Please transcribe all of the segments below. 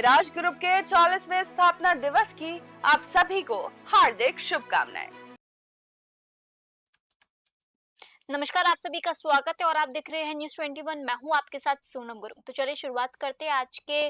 Miraj group के 40वें स्थापना दिवस की आप सभी को हार्दिक शुभकामनाएं। नमस्कार, आप सभी का स्वागत है और आप देख रहे हैं न्यूज़ 21। मैं हूं आपके साथ सोनम गुरु। तो चलिए शुरुआत करते हैं आज के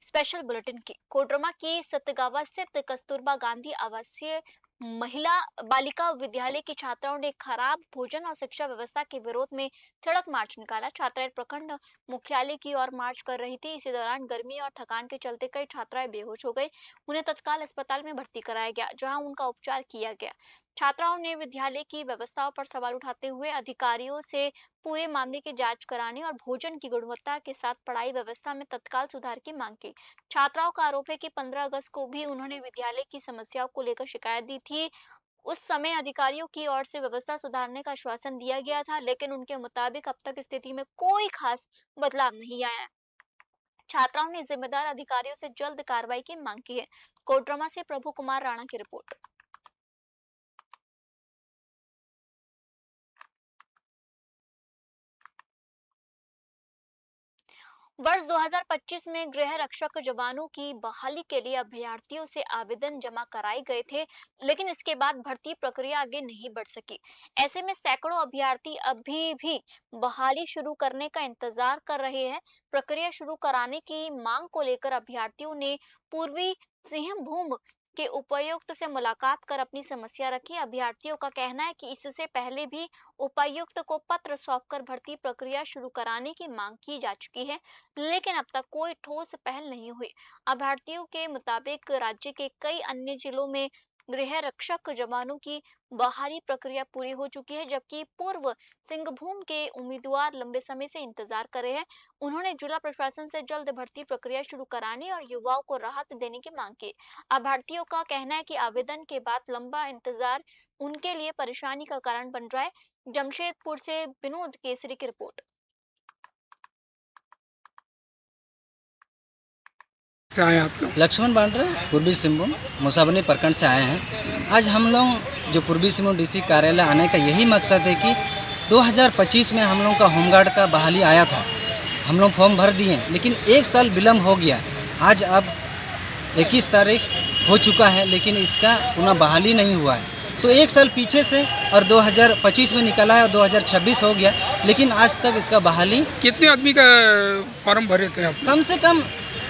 स्पेशल बुलेटिन की। कोडरमा की सतगावा स्थित कस्तूरबा गांधी आवासीय महिला बालिका विद्यालय की छात्राओं ने खराब भोजन और शिक्षा व्यवस्था के विरोध में सड़क मार्च निकाला। छात्राएं प्रखंड मुख्यालय की ओर मार्च कर रही थी। इसी दौरान गर्मी और थकान के चलते कई छात्राएं बेहोश हो गई। उन्हें तत्काल अस्पताल में भर्ती कराया गया, जहां उनका उपचार किया गया। छात्राओं ने विद्यालय की व्यवस्थाओं पर सवाल उठाते हुए अधिकारियों से पूरे मामले की जांच कराने और भोजन की गुणवत्ता के साथ पढ़ाई व्यवस्था में तत्काल सुधार की मांग की। छात्राओं का आरोप है कि 15 अगस्त को भी उन्होंने विद्यालय की समस्याओं को लेकर शिकायत दी थी। उस समय अधिकारियों की ओर से व्यवस्था सुधारने का आश्वासन दिया गया था, लेकिन उनके मुताबिक अब तक स्थिति में कोई खास बदलाव नहीं आया है। छात्राओं ने जिम्मेदार अधिकारियों से जल्द कार्रवाई की मांग की है। कोडरमा से प्रभु कुमार राणा की रिपोर्ट। वर्ष 2025 में गृह रक्षक जवानों की बहाली के लिए अभ्यर्थियों से आवेदन जमा कराए गए थे, लेकिन इसके बाद भर्ती प्रक्रिया आगे नहीं बढ़ सकी। ऐसे में सैकड़ों अभ्यर्थी अभी भी बहाली शुरू करने का इंतजार कर रहे हैं। प्रक्रिया शुरू कराने की मांग को लेकर अभ्यर्थियों ने पूर्वी सिंहभूम के उपायुक्त से मुलाकात कर अपनी समस्या रखी। अभ्यर्थियों का कहना है कि इससे पहले भी उपायुक्त को पत्र सौंपकर भर्ती प्रक्रिया शुरू कराने की मांग की जा चुकी है, लेकिन अब तक कोई ठोस पहल नहीं हुई। अभ्यर्थियों के मुताबिक राज्य के कई अन्य जिलों में गृह रक्षक जवानों की बहाली प्रक्रिया पूरी हो चुकी है, जबकि पूर्व सिंहभूम के उम्मीदवार लंबे समय से इंतजार कर रहे हैं। उन्होंने जिला प्रशासन से जल्द भर्ती प्रक्रिया शुरू कराने और युवाओं को राहत देने की मांग की। अभ्यर्थियों का कहना है कि आवेदन के बाद लंबा इंतजार उनके लिए परेशानी का कारण बन रहा है। जमशेदपुर से विनोद केसरी की रिपोर्ट। से आए आप लोग? लक्ष्मण बांड्रा, पूर्वी सिंहभूम मुसाबनी प्रखंड से आए हैं। आज हम लोग जो पूर्वी सिंहभूम डीसी कार्यालय आने का यही मकसद है कि 2025 में हम लोगों का होमगार्ड का बहाली आया था। हम लोग फॉर्म भर दिए, लेकिन 1 साल विलम्ब हो गया। आज अब 21 तारीख हो चुका है, लेकिन इसका पुनः बहाली नहीं हुआ है। तो 1 साल पीछे से और 2025 में निकला है और 2026 हो गया, लेकिन आज तक इसका बहाली। कितने आदमी का फॉर्म भरे थे आप? कम से कम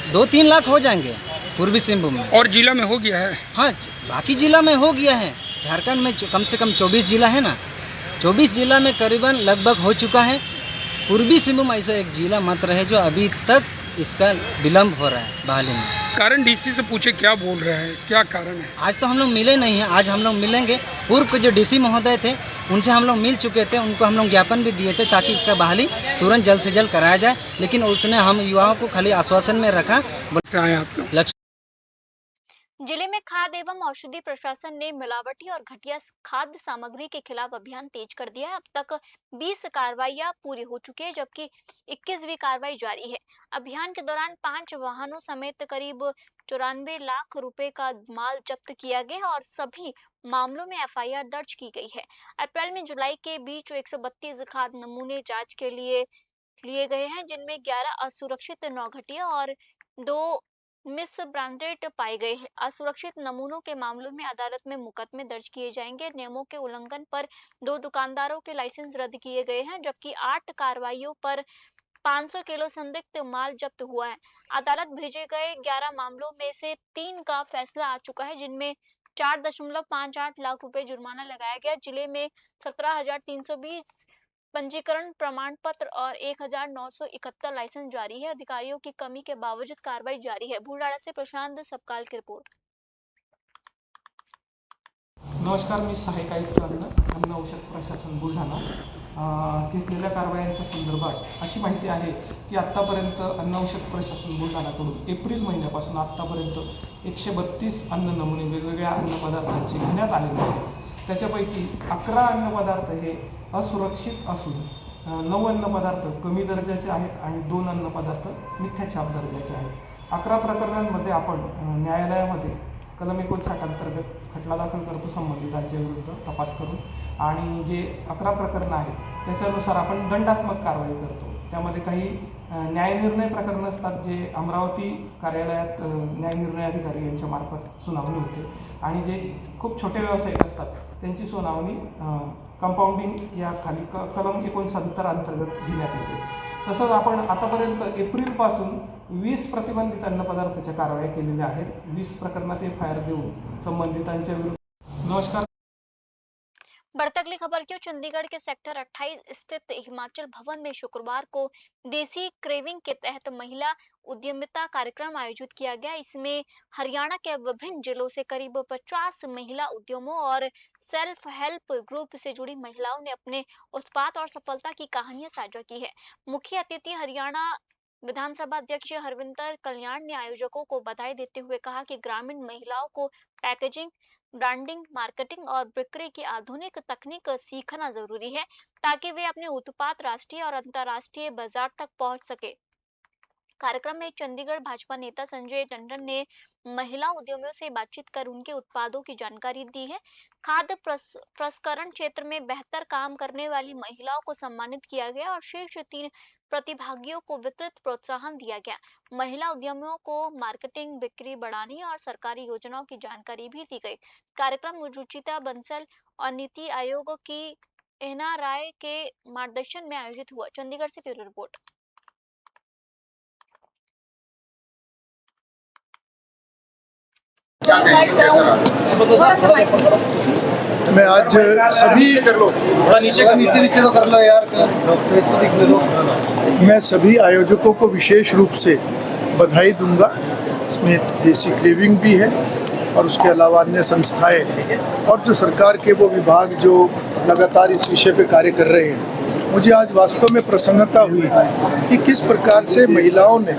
2-3 लाख हो जाएंगे पूर्वी सिंहभूम में। और जिला में हो गया है? हाँ, बाकी जिला में हो गया है। झारखंड में कम से कम 24 जिला है ना, 24 जिला में करीबन लगभग हो चुका है। पूर्वी सिंहभूम ऐसा एक जिला मात्र है जो अभी तक इसका विलम्ब हो रहा है बहाली में। कारण डीसी से पूछे, क्या बोल रहा है, क्या कारण है? आज तो हम लोग मिले नहीं हैं, आज हम लोग मिलेंगे। पूर्व के जो डीसी महोदय थे उनसे हम लोग मिल चुके थे, उनको हम लोग ज्ञापन भी दिए थे ताकि इसका बहाली तुरंत जल्द से जल्द कराया जाए, लेकिन उसने हम युवाओं को खाली आश्वासन में रखा। से आए आप लोग? जिले में खाद्य एवं औषधि प्रशासन ने मिलावटी और घटिया खाद्य सामग्री के खिलाफ अभियान तेज कर दिया है। अब तक 20 कार्रवाइयां पूरी हो चुकी है, जबकि 21वीं कार्रवाई जारी है। अभियान के दौरान 5 वाहनों समेत करीब 94 लाख रुपए का माल जब्त किया गया और सभी मामलों में एफआईआर दर्ज की गई है। अप्रैल में जुलाई के बीच 132 खाद्य नमूने जांच के लिए गए हैं, जिनमें 11 असुरक्षित, 9 घटिया और 2 मिस ब्रांडेड पाए गए हैं। असुरक्षित नमूनों के मामलों में अदालत में मुकदमे दर्ज किए जाएंगे। नियमों के उल्लंघन पर 2 दुकानदारों के लाइसेंस रद्द किए गए हैं, जबकि 8 कार्रवाइयों पर 500 किलो संदिग्ध माल जब्त हुआ है। अदालत भेजे गए 11 मामलों में से 3 का फैसला आ चुका है, जिनमें 4.58 लाख रुपए जुर्माना लगाया गया। जिले में 17,320 पंजीकरण प्रमाण पत्र और 1,971 लाइसेंस जारी है। अधिकारियों की कमी के बावजूद कार्रवाई जारी है। बुलढाणा से प्रशांत सबकाल की रिपोर्ट। नमस्कार, मी सहाय्यक आयुक्त अन्न औषध प्रशासन बुलढाणा। घेतलेल्या कारवायांच्या संदर्भात अशी माहिती आहे की आत्तापर्यंत अन्न औषध प्रशासन बुलढाणाकडून एप्रिल महिन्यापासून आत्तापर्यंत 132 अन्न नमुने वेगवेगळ्या अन्नपदार्थांचे घेण्यात आलेले आहेत। त्याच्यापैकी 11 अन्नपदार्थ हे असुरक्षित असून 9 अन्नपदार्थ कमी दर्जाचे आहेत आणि 2 अन्नपदार्थ मिथ्या छाप दर्जाचे आहेत। 11 प्रकरणांमध्ये आपण न्यायालयामध्ये कलम 59 अंतर्गत खटला दाखल करतो संबंधितांच्याविरुद्ध तपास करून, आणि जे 11 प्रकरणं आहेत त्याच्यानुसार आपण दंडात्मक कारवाई करतो। त्यामध्ये काही न्यायनिर्णय प्रकरणं असतात जे अमरावती कार्यालयात न्यायनिर्णय अधिकारी यांच्या मार्फत सुनावणी होते आणि जे खूप छोटे व्यावसायिक असतात त्यांची सुनावणी कंपाऊंडिंग या खाली कलम 69 अंतर्गत घेण्यात येते. तसंच आपण आतापर्यंत एप्रिलपासून 20 प्रतिबंधित अन्नपदार्थाच्या कारवाया केलेल्या आहेत. 20 प्रकरणात FIR देऊन संबंधितांच्या विरुद्ध. नमस्कार. बढ़ती अगली खबर क्यों चंडीगढ़ के सेक्टर 28 स्थित हिमाचल भवन में शुक्रवार को देसी क्रेविंग के तहत महिला उद्यमिता कार्यक्रम आयोजित किया गया। इसमें हरियाणा के विभिन्न जिलों से करीब 50 महिला उद्यमों और सेल्फ हेल्प ग्रुप से जुड़ी महिलाओं ने अपने उत्पाद और सफलता की कहानियां साझा की है। मुख्य अतिथि हरियाणा विधानसभा अध्यक्ष हरविंदर कल्याण ने आयोजकों को बधाई देते हुए कहा कि ग्रामीण महिलाओं को पैकेजिंग, ब्रांडिंग, मार्केटिंग और बिक्री की आधुनिक तकनीक सीखना जरूरी है ताकि वे अपने उत्पाद राष्ट्रीय और अंतर्राष्ट्रीय बाजार तक पहुंच सके। कार्यक्रम में चंडीगढ़ भाजपा नेता संजय टंडन ने महिला उद्यमियों से बातचीत कर उनके उत्पादों की जानकारी दी है। खाद्य प्रसंस्करण क्षेत्र में बेहतर काम करने वाली महिलाओं को सम्मानित किया गया और शीर्ष 3 प्रतिभागियों को वितरित प्रोत्साहन दिया गया। महिला उद्यमियों को मार्केटिंग, बिक्री बढ़ाने और सरकारी योजनाओं की जानकारी भी दी गई। कार्यक्रम रुचिता बंसल और नीति आयोग की एहना राय के मार्गदर्शन में आयोजित हुआ। चंडीगढ़ से ब्यूरो रिपोर्ट। मैं आज मैं सभी आयोजकों को विशेष रूप से बधाई दूंगा। इसमें देसी क्रेविंग भी है और उसके अलावा अन्य संस्थाएं और जो सरकार के वो विभाग जो लगातार इस विषय पे कार्य कर रहे हैं। मुझे आज वास्तव में प्रसन्नता हुई कि किस प्रकार से महिलाओं ने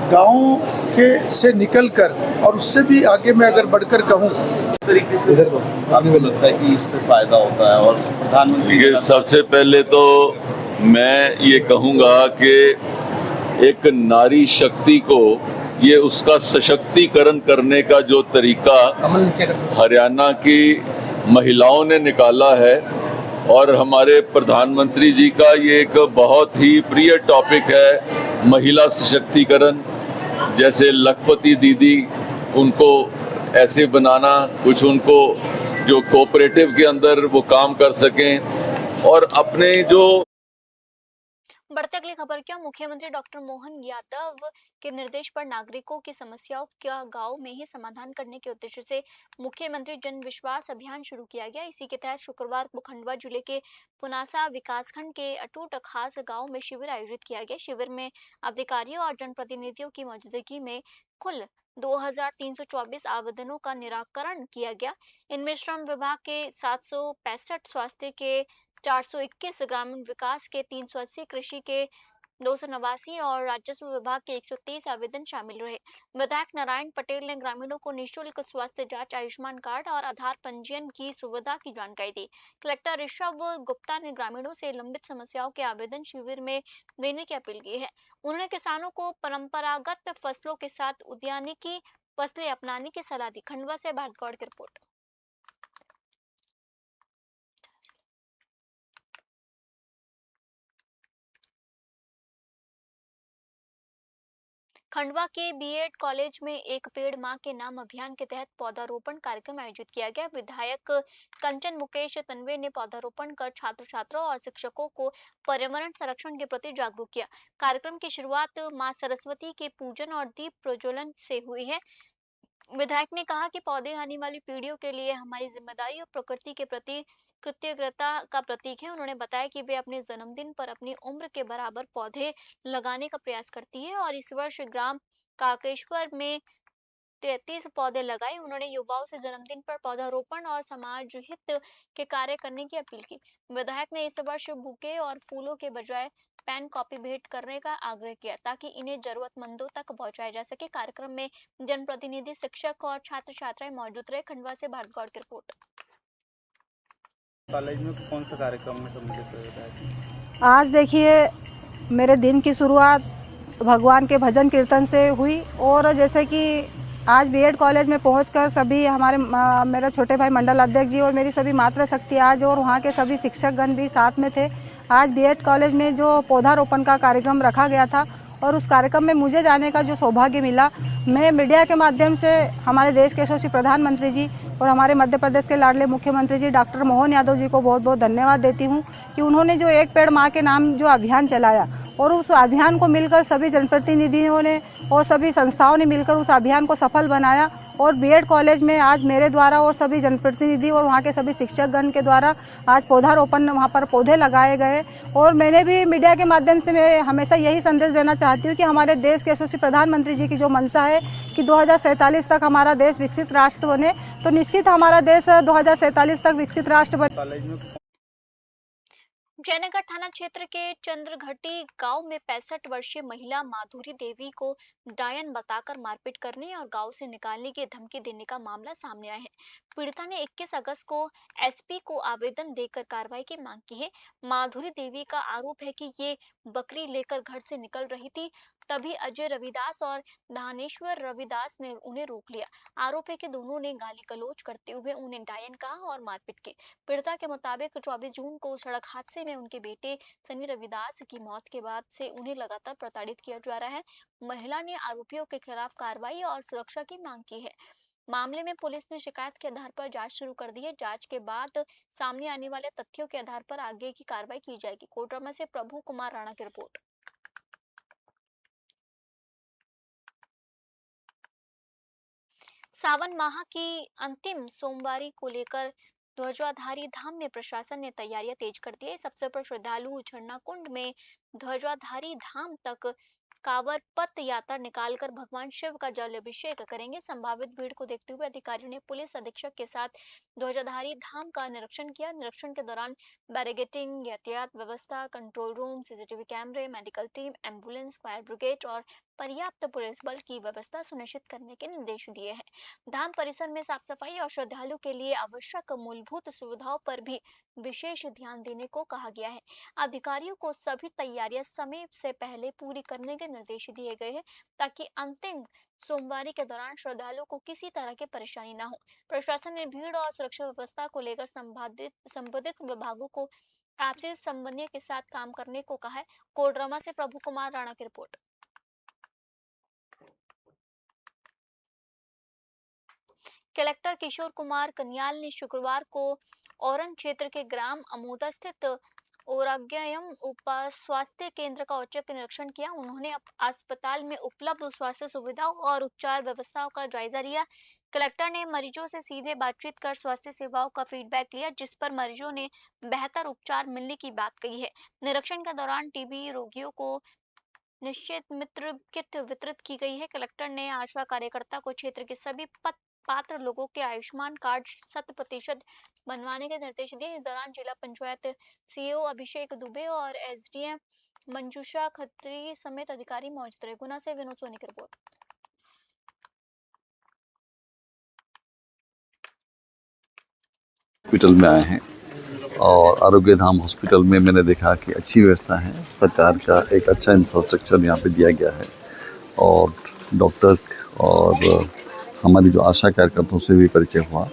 गाँव के से निकलकर और उससे भी आगे मैं अगर बढ़कर कहूँ इस तरीके से आपको लगता है कि इससे फायदा होता है। और प्रधानमंत्री सबसे पहले तो मैं ये कहूँगा कि एक नारी शक्ति को ये उसका सशक्तिकरण करने का जो तरीका हरियाणा की महिलाओं ने निकाला है और हमारे प्रधानमंत्री जी का ये एक बहुत ही प्रिय टॉपिक है, महिला सशक्तिकरण। जैसे लखपति दीदी, उनको ऐसे बनाना, कुछ उनको जो कोऑपरेटिव के अंदर वो काम कर सकें और अपने जो। बढ़ते अगली खबर क्या, मुख्यमंत्री डॉक्टर मोहन यादव के निर्देश पर नागरिकों की समस्याओं का गांव में ही समाधान करने के उद्देश्य से मुख्यमंत्री जन विश्वास अभियान शुरू किया गया। इसी के तहत शुक्रवार को खंडवा जिले के पुनासा विकासखंड के अटूट खास गांव में शिविर आयोजित किया गया। शिविर में अधिकारियों और जनप्रतिनिधियों की मौजूदगी में कुल 2324 आवेदनों का निराकरण किया गया। इनमें श्रम विभाग के 765, स्वास्थ्य के 421, ग्रामीण विकास के 380, कृषि के 289 और राजस्व विभाग के 130 आवेदन शामिल रहे। विधायक नारायण पटेल ने ग्रामीणों को निःशुल्क स्वास्थ्य जांच, आयुष्मान कार्ड और आधार पंजीयन की सुविधा की जानकारी दी। कलेक्टर ऋषभ गुप्ता ने ग्रामीणों से लंबित समस्याओं के आवेदन शिविर में देने की अपील की है। उन्होंने किसानों को परंपरागत फसलों के साथ उद्यानिकी फसलें अपनाने की सलाह दी। खंडवा से भारत गौड़ की रिपोर्ट। खंडवा के बीएड कॉलेज में एक पेड़ मां के नाम अभियान के तहत पौधारोपण कार्यक्रम आयोजित किया गया। विधायक कंचन मुकेश तन्वे ने पौधारोपण कर छात्र छात्राओं और शिक्षकों को पर्यावरण संरक्षण के प्रति जागरूक किया। कार्यक्रम की शुरुआत मां सरस्वती के पूजन और दीप प्रज्वलन से हुई है। विधायक ने कहा कि पौधे आने वाली पीढ़ियों के लिए हमारी जिम्मेदारी और प्रकृति के प्रति कृतज्ञता का प्रतीक है। उन्होंने बताया कि वे अपने जन्मदिन पर अपनी उम्र के बराबर पौधे लगाने का प्रयास करती है और इस वर्ष ग्राम काकेश्वर में 33 पौधे लगाए। उन्होंने युवाओं से जन्मदिन पर पौधारोपण और समाज हित के कार्य करने की अपील की। विधायक ने इस वर्ष बुके और फूलों के बजाय पेन कॉपी भेंट करने का आग्रह किया ताकि इन्हें जरूरतमंदों तक पहुंचाया जा सके। कार्यक्रम में जनप्रतिनिधि, शिक्षक और छात्र छात्राएं मौजूद रहे। खंडवा से भारत गौड़ की रिपोर्ट। कॉलेज में कौन सा कार्यक्रम में सम्मिलित हुए? आज देखिए, मेरे दिन की शुरुआत भगवान के भजन कीर्तन से हुई और जैसे कि आज बीएड कॉलेज में पहुंचकर सभी हमारे मेरा छोटे भाई मंडल अध्यक्ष जी और मेरी सभी मातृशक्ति आज और वहां के सभी शिक्षकगण भी साथ में थे। आज बीएड कॉलेज में जो पौधारोपण का कार्यक्रम रखा गया था और उस कार्यक्रम में मुझे जाने का जो सौभाग्य मिला, मैं मीडिया के माध्यम से हमारे देश के यशस्वी प्रधानमंत्री जी और हमारे मध्य प्रदेश के लाडले मुख्यमंत्री जी डॉक्टर मोहन यादव जी को बहुत बहुत धन्यवाद देती हूँ कि उन्होंने जो एक पेड़ माँ के नाम जो अभियान चलाया और उस अभियान को मिलकर सभी जनप्रतिनिधियों ने और सभी संस्थाओं ने मिलकर उस अभियान को सफल बनाया और बीएड कॉलेज में आज मेरे द्वारा और सभी जनप्रतिनिधि और वहाँ के सभी शिक्षकगण के द्वारा आज पौधारोपण वहाँ पर पौधे लगाए गए। और मैंने भी मीडिया के माध्यम से मैं हमेशा यही संदेश देना चाहती हूँ कि हमारे देश के यशस्वी प्रधानमंत्री जी की जो मंशा है कि 2047 तक हमारा देश विकसित राष्ट्र बने, तो निश्चित हमारा देश 2047 तक विकसित राष्ट्र बने। जयनगर थाना क्षेत्र के चंद्रघटी गांव में 65 वर्षीय महिला माधुरी देवी को डायन बताकर मारपीट करने और गांव से निकालने की धमकी देने का मामला सामने आया है। पीड़िता ने 21 अगस्त को एसपी को आवेदन देकर कार्रवाई की मांग की है। माधुरी देवी का आरोप है कि ये बकरी लेकर घर से निकल रही थी, तभी अजय रविदास और दानेश्वर रविदास ने उन्हें रोक लिया। आरोप है कि दोनों ने गाली गलौज करते हुए उन्हें डायन कहा और मारपीट की। पीड़िता के मुताबिक 24 जून को सड़क हादसे में उनके बेटे सनी रविदास की मौत के बाद से उन्हें लगातार प्रताड़ित किया जा रहा है। महिला ने आरोपियों के खिलाफ कार्रवाई और सुरक्षा की मांग की है। मामले में पुलिस ने शिकायत के आधार पर जांच शुरू कर दी है। जांच के बाद सामने आने वाले तथ्यों के आधार पर आगे की कार्रवाई की जाएगी। कोडरमा से प्रभु कुमार राणा की रिपोर्ट। सावन माह की अंतिम सोमवारी को लेकर ध्वजाधारी धाम में प्रशासन ने तैयारियां तेज कर दी है। इस अवसर पर श्रद्धालु झरना कुंड में ध्वजाधारी धाम तक कांवर पथ यात्रा निकालकर भगवान शिव का जल अभिषेक करेंगे। संभावित भीड़ को देखते हुए अधिकारियों ने पुलिस अधीक्षक के साथ ध्वजाधारी धाम का निरीक्षण किया। निरीक्षण के दौरान बैरिकेडिंग, यातायात व्यवस्था, कंट्रोल रूम, सीसीटीवी कैमरे, medical team, ambulance, fire brigade और पर्याप्त पुलिस बल की व्यवस्था सुनिश्चित करने के निर्देश दिए हैं। धाम परिसर में साफ सफाई और श्रद्धालु के लिए आवश्यक मूलभूत सुविधाओं पर भी विशेष ध्यान देने को कहा गया है। अधिकारियों को सभी तैयारियां समय से पहले पूरी करने के निर्देश दिए गए हैं ताकि अंतिम सोमवारी के दौरान श्रद्धालुओं को किसी तरह की परेशानी न हो। प्रशासन ने भीड़ और सुरक्षा व्यवस्था को लेकर संबंधित विभागों को आपसी समन्वय के साथ काम करने को कहा है। कोडरमा से प्रभु कुमार राणा की रिपोर्ट। कलेक्टर किशोर कुमार कन्याल ने शुक्रवार को औरंग क्षेत्र के ग्राम अमोदा स्थित ओराग्यम उप स्वास्थ्य केंद्र का औचक निरीक्षण किया। उन्होंने अस्पताल में उपलब्ध स्वास्थ्य सुविधाओं और उपचार व्यवस्थाओं का जायजा लिया। कलेक्टर ने मरीजों से सीधे बातचीत कर स्वास्थ्य सेवाओं का फीडबैक लिया, जिस पर मरीजों ने बेहतर उपचार मिलने की बात कही है। निरीक्षण के दौरान टीबी रोगियों को निश्चित मित्र किट वितरित की गई है। कलेक्टर ने आशा कार्यकर्ता को क्षेत्र के सभी पात्र लोगों के आयुष्मान कार्ड 100% बनवाने के निर्देश दिए। इस दौरान जिला पंचायत सीईओ अभिषेक दुबे और एसडीएम मंजूषा खत्री समेत अधिकारी मौजूद रहे। गुना से विनोद सोनी की रिपोर्ट। हॉस्पिटल में आए हैं और आरोग्य धाम हॉस्पिटल में मैंने देखा कि अच्छी व्यवस्था है। सरकार का एक अच्छा इंफ्रास्ट्रक्चर यहाँ पे दिया गया है और डॉक्टर और हमारी जो आशा कार्यकर्ताओं से भी परिचय हुआ,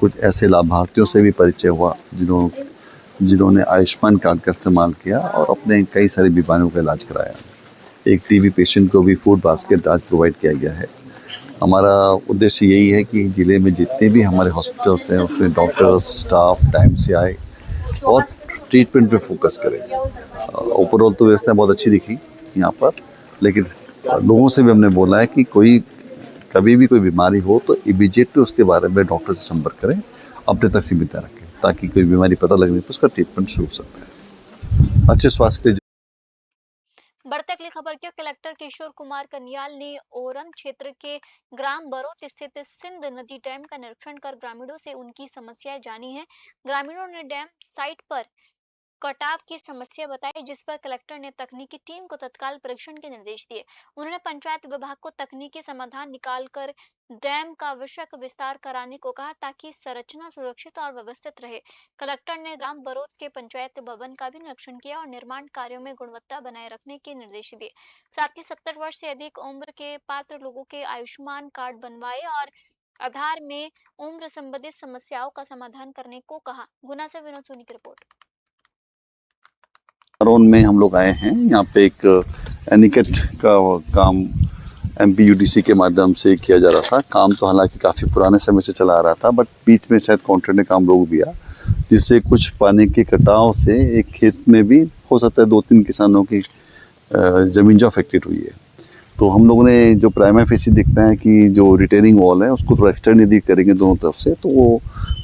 कुछ ऐसे लाभार्थियों से भी परिचय हुआ जिन्होंने आयुष्मान कार्ड का इस्तेमाल किया और अपने कई सारी बीमारियों का इलाज कराया। एक टीबी पेशेंट को भी फूड बास्केट आज प्रोवाइड किया गया है। हमारा उद्देश्य यही है कि ज़िले में जितने भी हमारे हॉस्पिटल्स हैं उसमें डॉक्टर्स स्टाफ टाइम से आए और ट्रीटमेंट पे फोकस करें। ओवरऑल तो व्यवस्था बहुत अच्छी दिखी यहाँ पर, लेकिन लोगों से भी हमने बोला है कि कभी भी कोई बीमारी हो तो इमीडिएटली उसके बारे में डॉक्टर से संपर्क करें, अपने तक सीमित रखें ताकि कोई बीमारी पता लगने पर उसका ट्रीटमेंट शुरू हो सकता है। अच्छे स्वास्थ्य के बढ़ते अगली खबर की। कलेक्टर किशोर कुमार कन्याल ने ओरंग क्षेत्र के ग्राम बरोत स्थित सिंध नदी डैम का निरीक्षण कर ग्रामीणों से उनकी समस्याएं जानी है। ग्रामीणों ने डैम साइट पर कटाव की समस्या बताई, जिस पर कलेक्टर ने तकनीकी टीम को तत्काल परीक्षण के निर्देश दिए। उन्होंने पंचायत विभाग को तकनीकी समाधान निकालकर डैम का आवश्यक विस्तार कराने को कहा ताकि संरचना सुरक्षित और व्यवस्थित रहे। कलेक्टर ने ग्राम बरोत के पंचायत भवन का भी निरीक्षण किया और निर्माण कार्यों में गुणवत्ता बनाए रखने के निर्देश दिए। साथ ही 70 वर्ष से अधिक उम्र के पात्र लोगों के आयुष्मान कार्ड बनवाए और आधार में उम्र संबंधित समस्याओं का समाधान करने को कहा। गुना से विनोद सोनी की रिपोर्ट। में हम लोग आए हैं। यहाँ पे एक एनिकेट का काम MPUDC के माध्यम से किया जा रहा था। काम तो हालांकि काफ़ी पुराने समय से चला आ रहा था, बट बीच में शायद कॉन्ट्रैक्ट ने काम रोक दिया, जिससे कुछ पानी के कटाव से एक खेत में भी हो सकता है 2-3 किसानों की ज़मीन जो अफेक्टेड हुई है। तो हम लोगों ने जो प्राइमा फेसी देखना है कि जो रिटेनिंग वॉल है उसको थोड़ा एक्सटेंड यदि करेंगे दोनों तरफ से, तो वो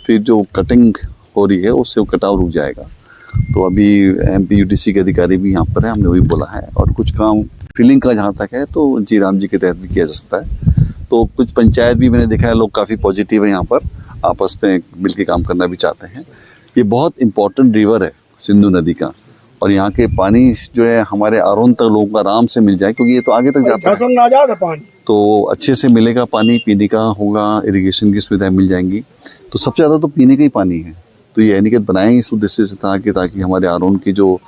फिर जो कटिंग हो रही है उससे वो कटाव रुक जाएगा। तो अभी MPUDC के अधिकारी भी यहाँ पर है, हमने वही बोला है। और कुछ काम फिलिंग का जहाँ तक है तो जी राम जी के तहत भी किया जा सकता है। तो कुछ पंचायत भी मैंने देखा है, लोग काफ़ी पॉजिटिव है, यहाँ पर आपस में मिल के काम करना भी चाहते हैं। ये बहुत इंपॉर्टेंट रिवर है सिंधु नदी का, और यहाँ के पानी जो है हमारे आरोन तक लोगों को आराम से मिल जाए, क्योंकि ये तो आगे तक जाता है, पानी तो अच्छे से मिलेगा, पानी पीने का होगा, इरिगेशन की सुविधाएं मिल जाएंगी। तो सबसे ज़्यादा तो पीने का ही पानी है। तो ये एनिकेट बनाए इस उद्देश्य से ताकि हमारे आरोन की जो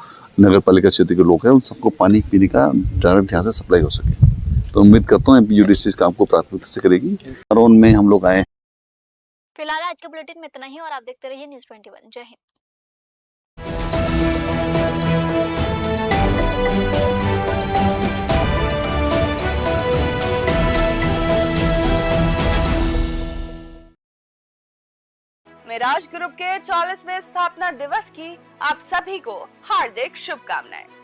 नगर पालिका क्षेत्र के लोग हैं उन सबको पानी पीने का डायरेक्ट यहाँ से सप्लाई हो सके। तो उम्मीद करता हूँ MPUDC इस काम को प्राथमिकता से करेगी। आरोन में हम लोग आए। फिलहाल आज के बुलेटिन में इतना ही और आप देखते रहिए न्यूज़ 21। जय हिंद। मिराज ग्रुप के 40वें स्थापना दिवस की आप सभी को हार्दिक शुभकामनाएं।